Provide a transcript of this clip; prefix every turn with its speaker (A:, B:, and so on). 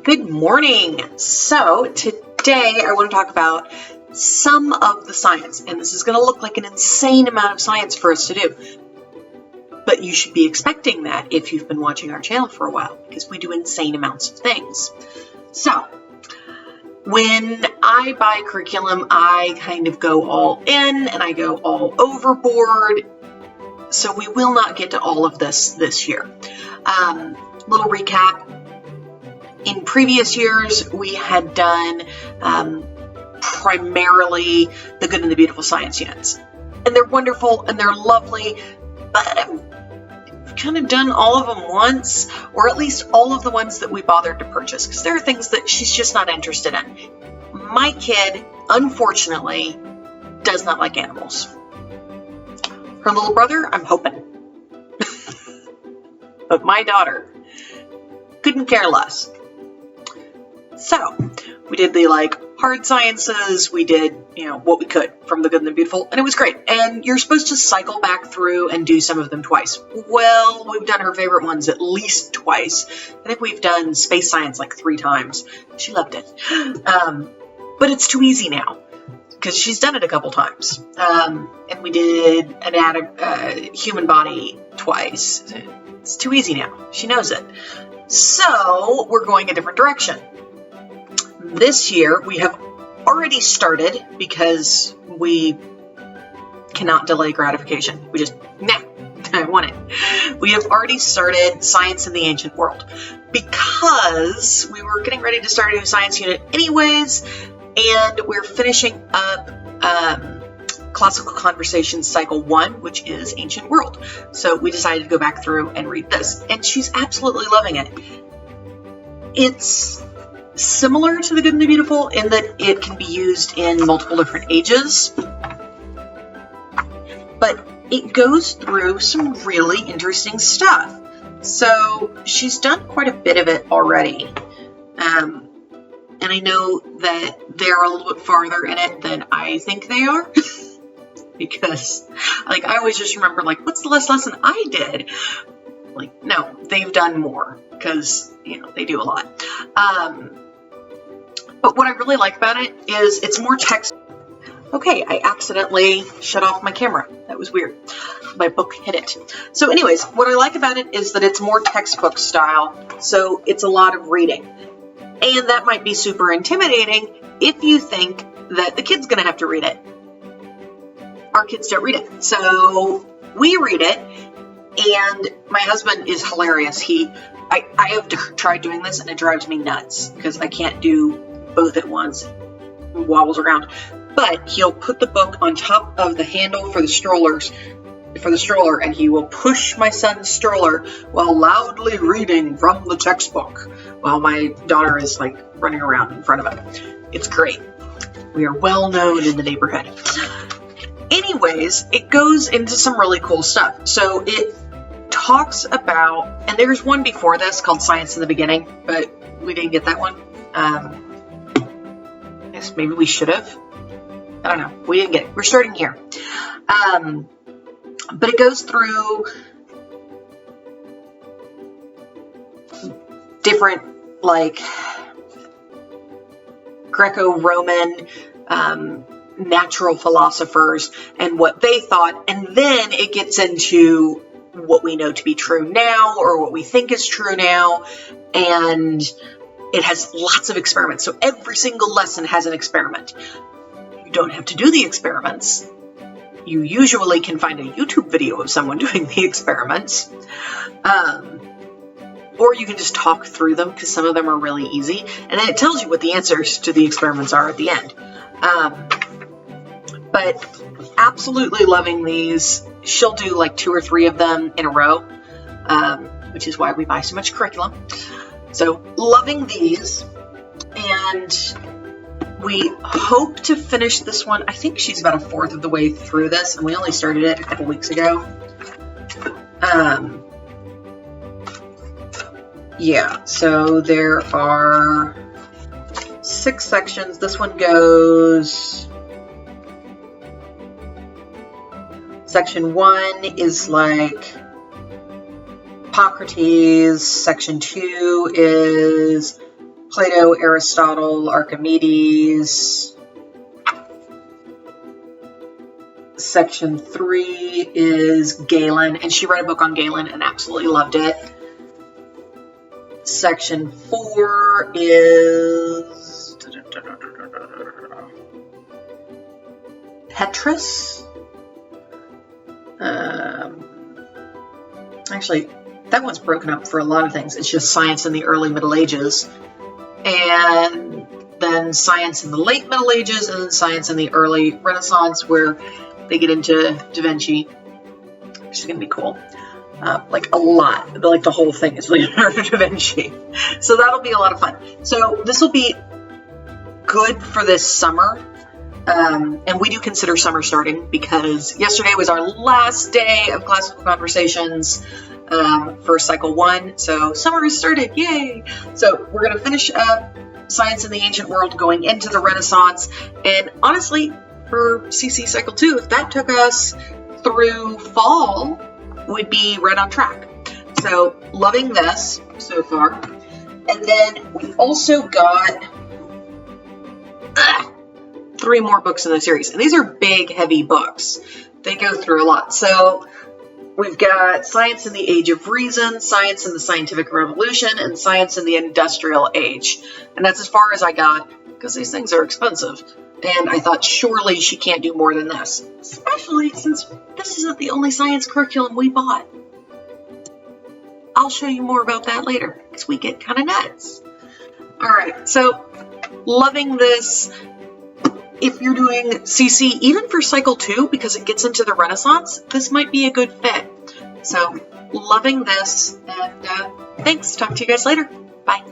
A: Good morning. So today I want to talk about some of the science, and this is going to look like an insane amount of science for us to do. But you should be expecting that if you've been watching our channel for a while, because we do insane amounts of things. So when I buy curriculum, I kind of go all in and I go all overboard. So we will not get to all of this year. Little recap. In previous years, we had done primarily the Good and the Beautiful science units. And they're wonderful and they're lovely, but I've kind of done all of them once, or at least all of the ones that we bothered to purchase, because there are things that she's just not interested in. My kid, unfortunately, does not like animals. Her little brother, I'm hoping. But my daughter couldn't care less. So we did the hard sciences, we did, what we could from the Good and the Beautiful, and it was great. And you're supposed to cycle back through and do some of them twice. Well, we've done her favorite ones at least twice. I think we've done space science 3 times. She loved it. But it's too easy now because she's done it a couple times. And we did human body twice. It's too easy now. She knows it. So we're going a different direction. This year, we have already started because we cannot delay gratification. We just, I want it. We have already started Science in the Ancient World because we were getting ready to start a new science unit anyways, and we're finishing up Classical Conversations Cycle 1, which is Ancient World. So we decided to go back through and read this, and she's absolutely loving it. It's similar to the Good and the Beautiful in that it can be used in multiple different ages, but it goes through some really interesting stuff. So she's done quite a bit of it already, and I know that they're a little bit farther in it than I think they are, because I always just remember what's the last lesson I did? No, they've done more because they do a lot. But what I really like about it is it's more text. Okay, I accidentally shut off my camera. That was weird. My book hit it. So anyways, what I like about it is that it's more textbook style. So it's a lot of reading. And that might be super intimidating if you think that the kid's going to have to read it. Our kids don't read it. So we read it. And my husband is hilarious. I have tried doing this and it drives me nuts because I can't do both at once. He wobbles around. But he'll put the book on top of the handle for the stroller, and he will push my son's stroller while loudly reading from the textbook while my daughter is running around in front of him. It's great. We are well known in the neighborhood. Anyways, it goes into some really cool stuff. So it talks about, and there's one before this called Science in the Beginning, but we didn't get that one. Yes, maybe we should have. I don't know. We didn't get it. We're starting here. But it goes through different, Greco-Roman natural philosophers and what they thought, and then it gets into what we know to be true now, or what we think is true now, and it has lots of experiments. So every single lesson has an experiment. You don't have to do the experiments. You usually can find a YouTube video of someone doing the experiments. Or you can just talk through them, because some of them are really easy. And then it tells you what the answers to the experiments are at the end. But absolutely loving these. She'll do 2 or 3 of them in a row, which is why we buy so much curriculum. So loving these, and we hope to finish this one. I think she's about 1/4 of the way through this, and we only started it a couple weeks ago. Yeah, so there are 6 sections. This one goes, section 1 is Hippocrates. Section 2 is Plato, Aristotle, Archimedes. Section 3 is Galen, and she read a book on Galen and absolutely loved it. Section 4 is Petrus. Actually, that one's broken up for a lot of things. It's just science in the early Middle Ages, and then science in the late Middle Ages, and then science in the early Renaissance, where they get into Da Vinci, which is going to be cool. Like a lot, like the whole thing is Leonardo da Vinci. So that'll be a lot of fun. So this will be good for this summer. And we do consider summer starting because yesterday was our last day of classical conversations for cycle 1. So summer has started, yay! So we're going to finish up science in the ancient world going into the Renaissance. And honestly, for CC cycle 2, if that took us through fall, we'd be right on track. So loving this so far. And then we also got 3 more books in the series. And these are big, heavy books. They go through a lot. So we've got Science in the Age of Reason, Science in the Scientific Revolution, and Science in the Industrial Age. And that's as far as I got because these things are expensive. And I thought, surely she can't do more than this, especially since this isn't the only science curriculum we bought. I'll show you more about that later because we get kind of nuts. All right, so loving this. If you're doing CC, even for cycle 2, because it gets into the Renaissance, this might be a good fit. So loving this, and thanks. Talk to you guys later. Bye.